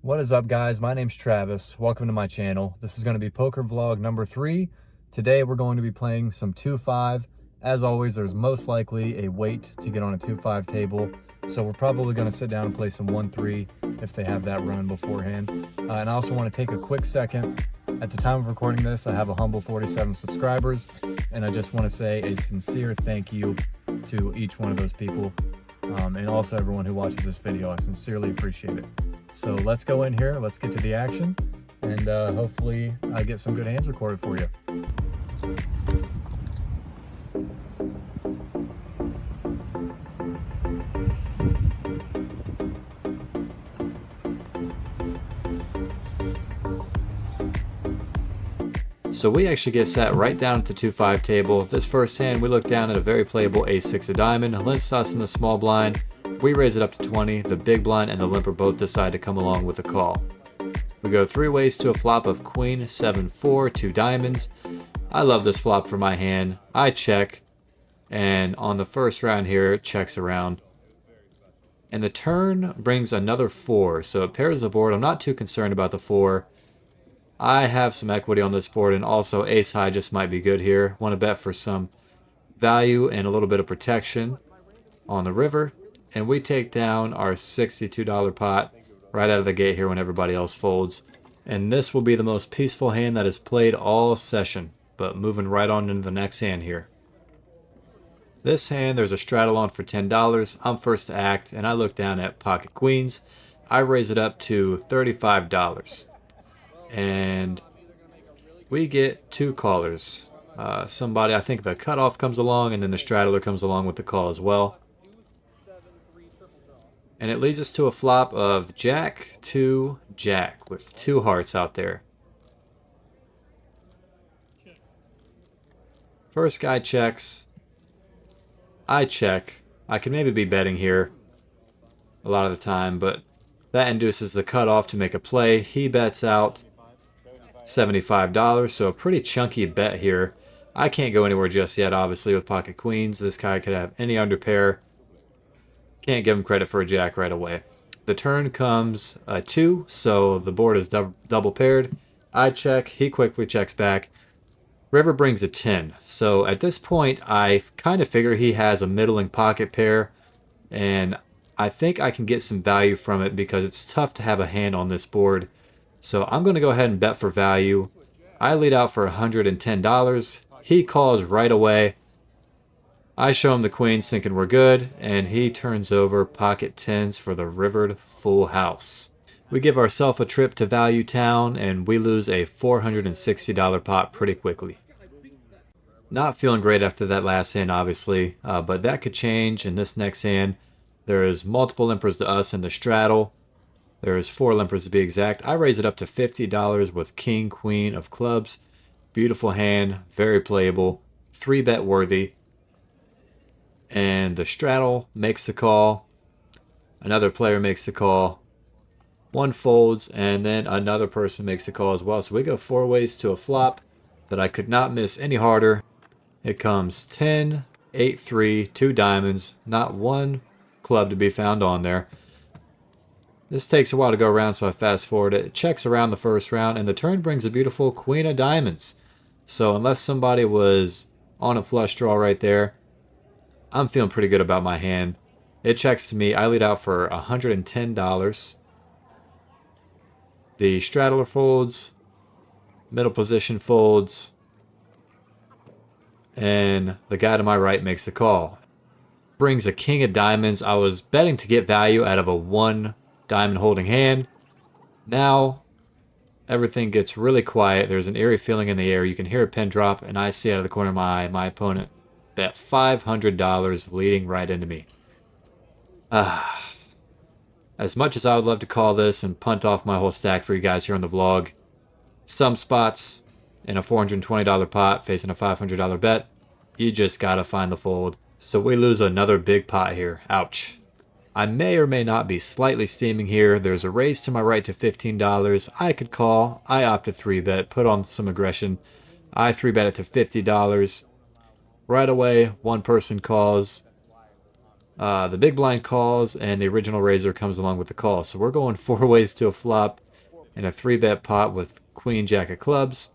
What is up, guys? My name's Travis. Welcome to my channel. This is going to be poker vlog number 3. Today we're going to be playing some 2-5. As always, there's most likely a wait to get on a 2-5 table, so we're probably going to sit down and play some 1-3 if they have that run beforehand. And I also want to take a quick second. At the time of recording this, I have a humble 47 subscribers, and I just want to say a sincere thank you to each one of those people, and also everyone who watches this video. I sincerely appreciate it. So let's go in here, let's get to the action, and hopefully I get some good hands recorded for you. So we actually get sat right down at the 2-5 table. This first hand, we look down at a very playable ace-6 of diamond, limps us in the small blind. We raise it up to 20, the big blind and the limper both decide to come along with the call. We go 3 ways to a flop of queen 7-4, 2 diamonds. I love this flop for my hand. I check, and on the first round here, it checks around. And the turn brings another 4, so it pairs the board. I'm not too concerned about the 4. I have some equity on this board, and also ace high just might be good here. Want to bet for some value and a little bit of protection on the river. And we take down our $62 pot right out of the gate here when everybody else folds. And this will be the most peaceful hand that is played all session. But moving right on into the next hand here. This hand, there's a straddle on for $10. I'm first to act, and I look down at pocket queens. I raise it up to $35. And we get 2 callers. Somebody, I think the cutoff comes along, and then the straddler comes along with the call as well. And it leads us to a flop of jack to jack with 2 hearts out there. First guy checks. I check. I could maybe be betting here a lot of the time, but that induces the cutoff to make a play. He bets out $75, so a pretty chunky bet here. I can't go anywhere just yet, obviously, with pocket queens. This guy could have any under pair. Can't give him credit for a jack right away. The turn comes a 2, so the board is double paired. I check, he quickly checks back. River brings a 10. So at this point, I kind of figure he has a middling pocket pair, and I think I can get some value from it because it's tough to have a hand on this board. So I'm going to go ahead and bet for value. I lead out for $110. He calls right away. I show him the queens thinking we're good, and he turns over pocket 10s for the rivered full house. We give ourselves a trip to Value Town, and we lose a $460 pot pretty quickly. Not feeling great after that last hand, obviously, but that could change in this next hand. There is multiple limpers to us in the straddle. There's 4 limpers to be exact. I raise it up to $50 with king, queen of clubs. Beautiful hand, very playable, 3-bet worthy. And the straddle makes the call. Another player makes the call. 1 folds, and then another person makes the call as well. So we go 4 ways to a flop that I could not miss any harder. It comes 10, 8, 3, 2 diamonds, not 1 club to be found on there. This takes a while to go around, so I fast forward it. It checks around the first round, and the turn brings a beautiful queen of diamonds. So unless somebody was on a flush draw right there, I'm feeling pretty good about my hand. It checks to me. I lead out for $110. The straddler folds, middle position folds, and the guy to my right makes the call. Brings a king of diamonds. I was betting to get value out of a 1 diamond holding hand. Now everything gets really quiet. There's an eerie feeling in the air. You can hear a pin drop, and I see out of the corner of my eye my opponent bet $500 leading right into me. As much as I would love to call this and punt off my whole stack for you guys here on the vlog, some spots in a $420 pot facing a $500 bet, you just gotta find the fold. So we lose another big pot here. Ouch. I may or may not be slightly steaming here. There's a raise to my right to $15. I could call. I opt to 3-bet, put on some aggression. I 3-bet it to $50. Right away, 1 person calls. The big blind calls, and the original raiser comes along with the call. So we're going 4 ways to a flop in a 3-bet pot with queen jack of clubs.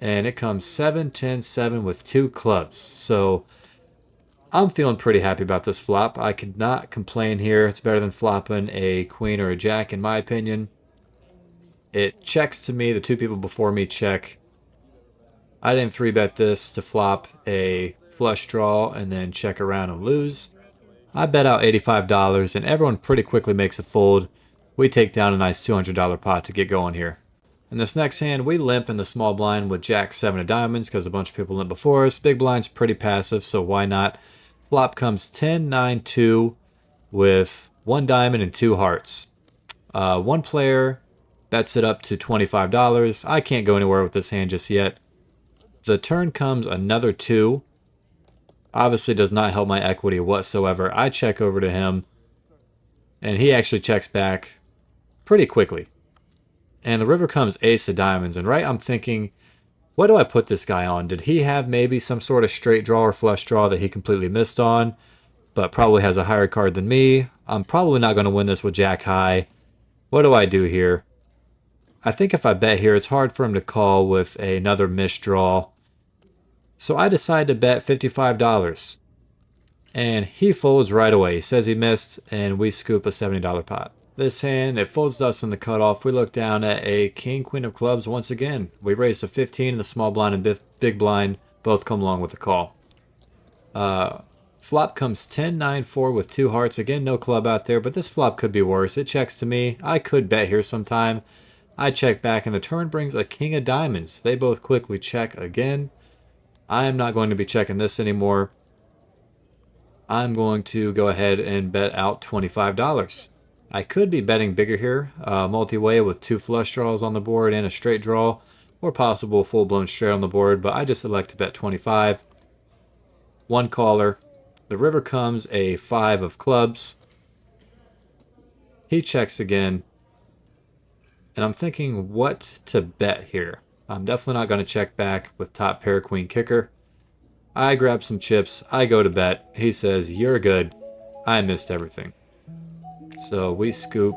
And it comes 7, 10, 7 with 2 clubs. So I'm feeling pretty happy about this flop. I could not complain here. It's better than flopping a queen or a jack, in my opinion. It checks to me. The 2 people before me check. I didn't 3-bet this to flop a flush draw and then check around and lose. I bet out $85, and everyone pretty quickly makes a fold. We take down a nice $200 pot to get going here. In this next hand, we limp in the small blind with Jack 7 of diamonds because a bunch of people limp before us. Big blind's pretty passive, so why not? Flop comes 10, 9, 2 with 1 diamond and 2 hearts. One player bets it up to $25. I can't go anywhere with this hand just yet. The turn comes another 2. Obviously does not help my equity whatsoever. I check over to him, and he actually checks back pretty quickly. And the river comes ace of diamonds, and I'm thinking, what do I put this guy on? Did he have maybe some sort of straight draw or flush draw that he completely missed on, but probably has a higher card than me? I'm probably not going to win this with jack high. What do I do here? I think if I bet here, it's hard for him to call with another missed draw. So I decide to bet $55. And he folds right away. He says he missed, and we scoop a $70 pot. This hand, it folds us in the cutoff. We look down at a king, queen of clubs once again. We raised a 15 in the small blind and big blind. Both come along with the call. Flop comes 10, 9, 4 with 2 hearts. Again, no club out there, but this flop could be worse. It checks to me. I could bet here sometime. I check back, and the turn brings a king of diamonds. They both quickly check again. I am not going to be checking this anymore. I'm going to go ahead and bet out $25. I could be betting bigger here, multi-way with 2 flush draws on the board and a straight draw, or possible full-blown straight on the board, but I just elect to bet 25. One caller. The river comes a 5 of clubs. He checks again, and I'm thinking what to bet here. I'm definitely not going to check back with top pair queen kicker. I grab some chips. I go to bet. He says, "You're good." I missed everything. So we scoop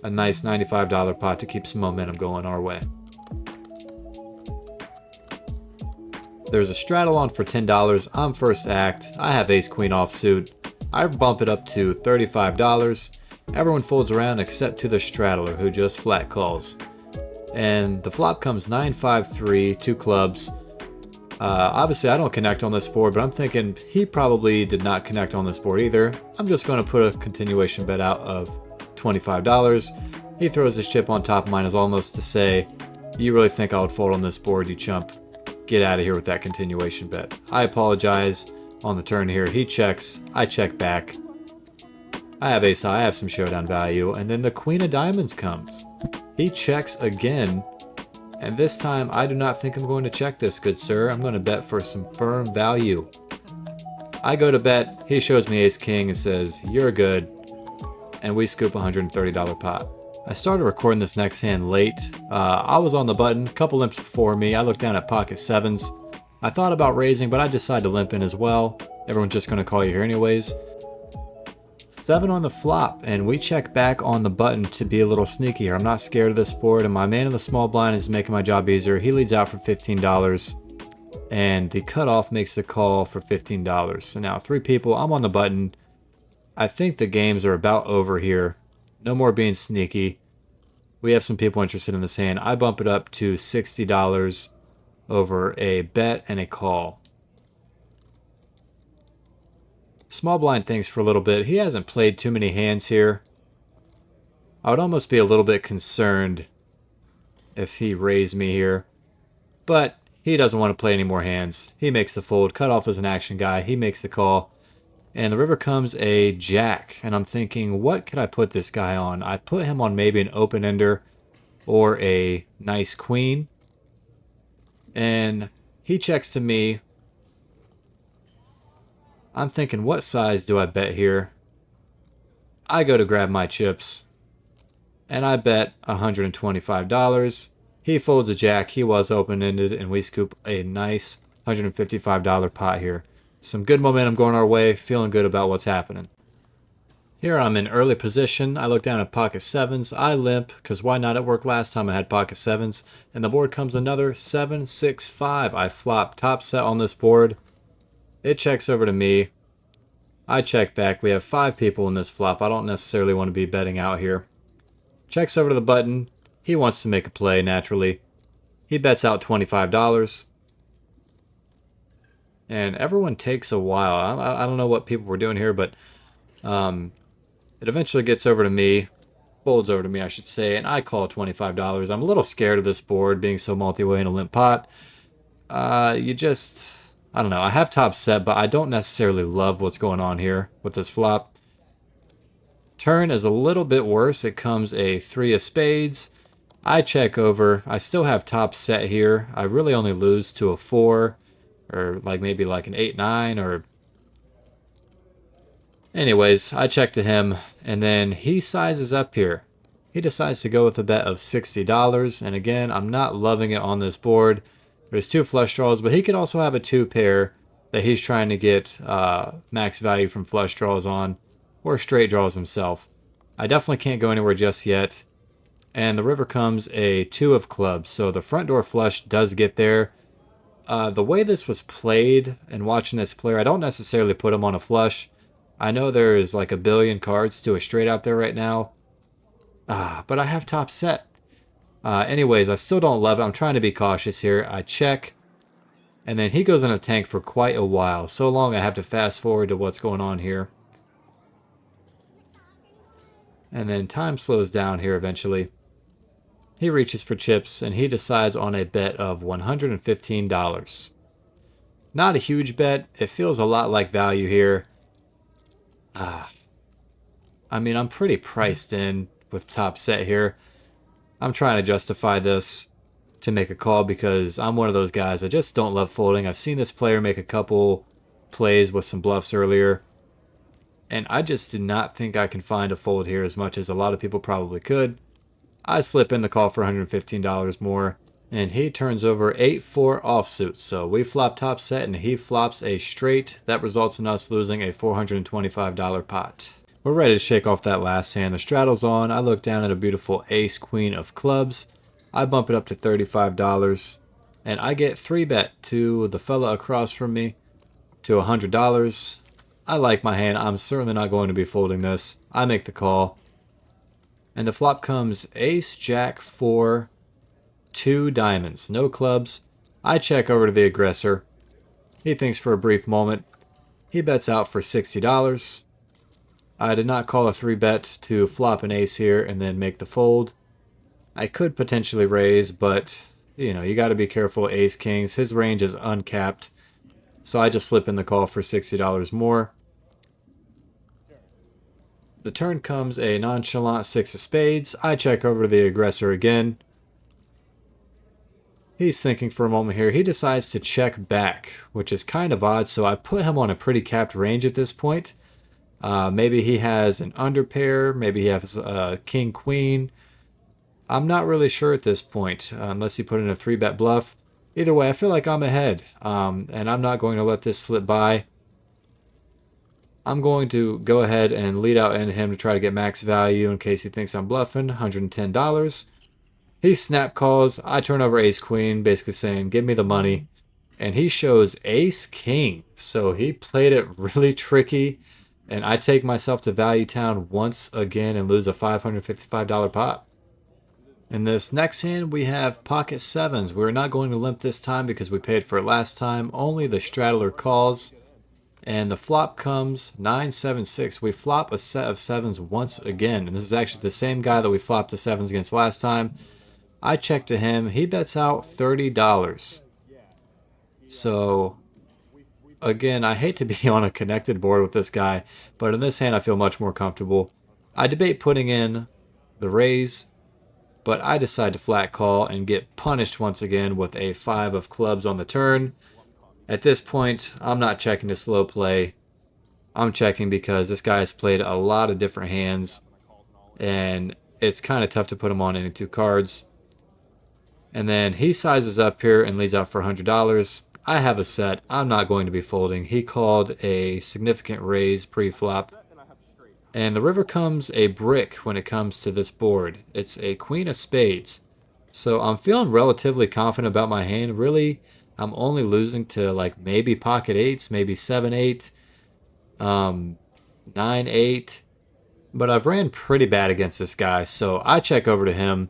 a nice $95 pot to keep some momentum going our way. There's a straddle on for $10. I'm first act. I have ace queen offsuit. I bump it up to $35. Everyone folds around except to the straddler, who just flat calls. And the flop comes 9, 5, 3, 2 clubs. Obviously, I don't connect on this board, but I'm thinking he probably did not connect on this board either. I'm just going to put a continuation bet out of $25. He throws his chip on top of mine as almost to say, "You really think I would fold on this board, you chump? Get out of here with that continuation bet." I apologize. On the turn here, he checks. I check back. I have ace high. I have some showdown value. And then the queen of diamonds comes. He checks again. And this time, I do not think I'm going to check this, good sir. I'm going to bet for some firm value. I go to bet. He shows me ace king and says, "You're good." And we scoop a $130 pot. I started recording this next hand late. I was on the button, a couple limps before me. I looked down at pocket sevens. I thought about raising, but I decided to limp in as well. Everyone's just going to call you here anyways. 7 on the flop, and we check back on the button to be a little sneaky here. I'm not scared of this board, and my man in the small blind is making my job easier. He leads out for $15, and the cutoff makes the call for $15. So now 3 people, I'm on the button. I think the games are about over here. No more being sneaky. We have some people interested in this hand. I bump it up to $60 over a bet and a call. Small blind thinks for a little bit. He hasn't played too many hands here. I would almost be a little bit concerned if he raised me here. But he doesn't want to play any more hands. He makes the fold. Cutoff is an action guy. He makes the call. And the river comes a jack. And I'm thinking, what could I put this guy on? I put him on maybe an open-ender or a nice queen. And he checks to me. I'm thinking, what size do I bet here? I go to grab my chips, and I bet $125. He folds a jack. He was open-ended, and we scoop a nice $155 pot here. Some good momentum going our way, feeling good about what's happening. Here I'm in early position. I look down at pocket sevens. I limp, because why not? It worked last time I had pocket sevens. And the board comes another 7, 6, 5. I flop top set on this board. It checks over to me. I check back. We have 5 people in this flop. I don't necessarily want to be betting out here. Checks over to the button. He wants to make a play, naturally. He bets out $25. And everyone takes a while. I don't know what people were doing here, but it eventually gets over to me, folds over to me, I should say, and I call $25. I'm a little scared of this board being so multi-way in a limp pot. I don't know. I have top set, but I don't necessarily love what's going on here with this flop. Turn is a little bit worse. It comes a 3 of spades. I check over. I still have top set here. I really only lose to a 4, or maybe an 8-9, or... Anyways, I check to him, and then he sizes up here. He decides to go with a bet of $60, and again, I'm not loving it on this board. There's 2 flush draws, but he could also have a 2 pair that he's trying to get max value from flush draws on, or straight draws himself. I definitely can't go anywhere just yet. And the river comes a 2 of clubs, so the front door flush does get there. The way this was played, and watching this player, I don't necessarily put him on a flush. I know there's a billion cards to a straight out there right now. But I have top set. Anyways, I still don't love it. I'm trying to be cautious here. I check. And then he goes in a tank for quite a while. So long I have to fast forward to what's going on here. And then time slows down here eventually. He reaches for chips and he decides on a bet of $115. Not a huge bet. It feels a lot like value here. I mean, I'm pretty priced in with top set here. I'm trying to justify this to make a call because I'm one of those guys. I just don't love folding. I've seen this player make a couple plays with some bluffs earlier, and I just do not think I can find a fold here as much as a lot of people probably could. I slip in the call for $115 more, and he turns over 8-4 offsuit. So we flop top set and he flops a straight. That results in us losing a $425 pot. We're ready to shake off that last hand. The straddle's on. I look down at a beautiful ace queen of clubs. I bump it up to $35, and I get 3-bet to the fella across from me to $100. I like my hand. I'm certainly not going to be folding this. I make the call. And the flop comes ace, jack, 4, 2 diamonds, no clubs. I check over to the aggressor. He thinks for a brief moment. He bets out for $60. I did not call a 3-bet to flop an ace here and then make the fold. I could potentially raise, but you got to be careful. Ace kings, his range is uncapped. So I just slip in the call for $60 more. The turn comes a nonchalant 6 of spades. I check over to the aggressor again. He's thinking for a moment here. He decides to check back, which is kind of odd, so I put him on a pretty capped range at this point. Maybe he has an underpair, maybe he has a king-queen. I'm not really sure at this point, unless he put in a 3-bet bluff. Either way, I feel like I'm ahead, and I'm not going to let this slip by. I'm going to go ahead and lead out in him to try to get max value in case he thinks I'm bluffing. $110. He snap calls. I turn over ace queen, basically saying, give me the money. And he shows ace king. So he played it really tricky. And I take myself to Value Town once again and lose a $555 pot. In this next hand, we have pocket sevens. We're not going to limp this time because we paid for it last time. Only the straddler calls. And the flop comes 9-7-6. We flop a set of sevens once again. And this is actually the same guy that we flopped the sevens against last time. I check to him. He bets out $30. So, again, I hate to be on a connected board with this guy, but in this hand I feel much more comfortable. I debate putting in the raise, but I decide to flat call and get punished once again with a 5 of clubs on the turn. At this point, I'm not checking to slow play. I'm checking because this guy has played a lot of different hands, and it's kind of tough to put him on any 2 cards. And then he sizes up here and leads out for $100. I have a set. I'm not going to be folding. He called a significant raise pre-flop. And the river comes a brick when it comes to this board. It's a queen of spades. So I'm feeling relatively confident about my hand. Really, I'm only losing to like maybe pocket eights, maybe 7-8, 9-8. But I've ran pretty bad against this guy. So I check over to him.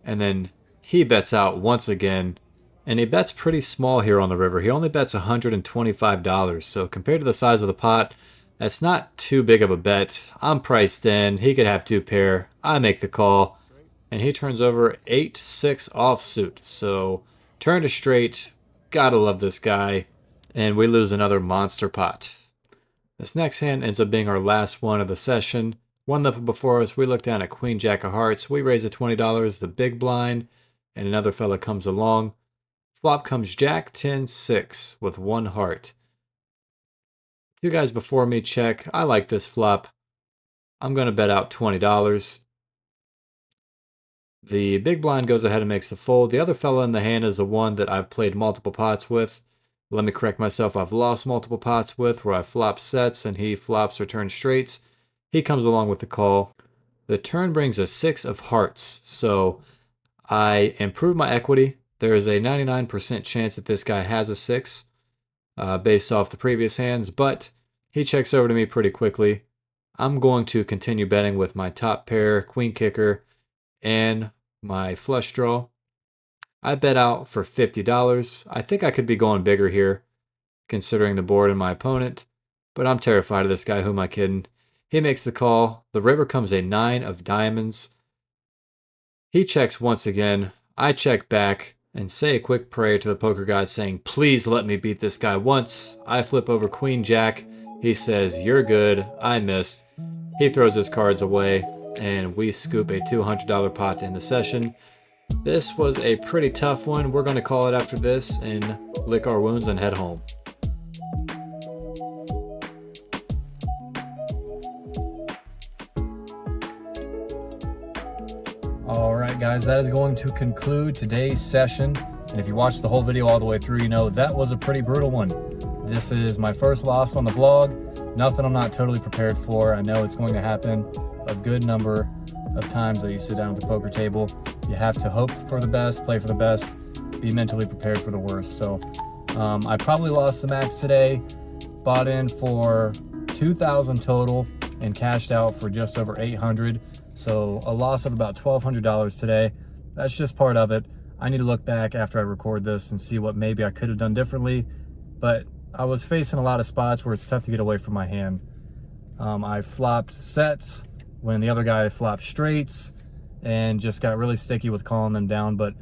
And then he bets out once again. And he bets pretty small here on the river. He only bets $125. So compared to the size of the pot, that's not too big of a bet. I'm priced in. He could have two pair. I make the call. And he turns over 8-6 offsuit. So turn to straight. Gotta love this guy. And we lose another monster pot. This next hand ends up being our last one of the session. One left before us, we look down at Queen Jack of Hearts. We raise at $20, the big blind, and another fella comes along. Flop comes Jack 10-6 with one heart. You guys before me check. I like this flop. I'm going to bet out $20. The big blind goes ahead and makes the fold. The other fella in the hand is the one that I've played multiple pots with. Let me correct myself. I've lost multiple pots with where I flop sets and he flops or turns straights. He comes along with the call. The turn brings a 6 of hearts. So I improve my equity. There is a 99% chance that this guy has a 6 based off the previous hands, but he checks over to me pretty quickly. I'm going to continue betting with my top pair, queen kicker, and my flush draw. I bet out for $50. I think I could be going bigger here, considering the board and my opponent, but I'm terrified of this guy. Who am I kidding? He makes the call. The river comes a 9 of diamonds. He checks once again. I check back and say a quick prayer to the poker god saying, please let me beat this guy once. I flip over Queen Jack. He says, you're good. I missed. He throws his cards away, and we scoop a $200 pot in the session. This was a pretty tough one. We're going to call it after this and lick our wounds and head home. Alright guys, that is going to conclude today's session. And if you watched the whole video all the way through, you know that was a pretty brutal one. This is my first loss on the vlog. Nothing I'm not totally prepared for. I know it's going to happen a good number of times that you sit down at the poker table. You have to hope for the best, play for the best, be mentally prepared for the worst. So I probably lost the max today, bought in for $2,000 total and cashed out for just over $800. So a loss of about $1,200 today. That's just part of it. I need to look back after I record this and see what maybe I could have done differently. But I was facing a lot of spots where it's tough to get away from my hand. I flopped sets when the other guy flopped straights and just got really sticky with calling them down. But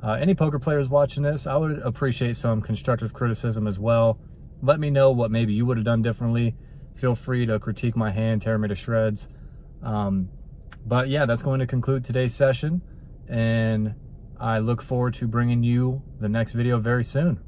any poker players watching this, I would appreciate some constructive criticism as well. Let me know what maybe you would have done differently. Feel free to critique my hand, tear me to shreds. But yeah, that's going to conclude today's session, and I look forward to bringing you the next video very soon.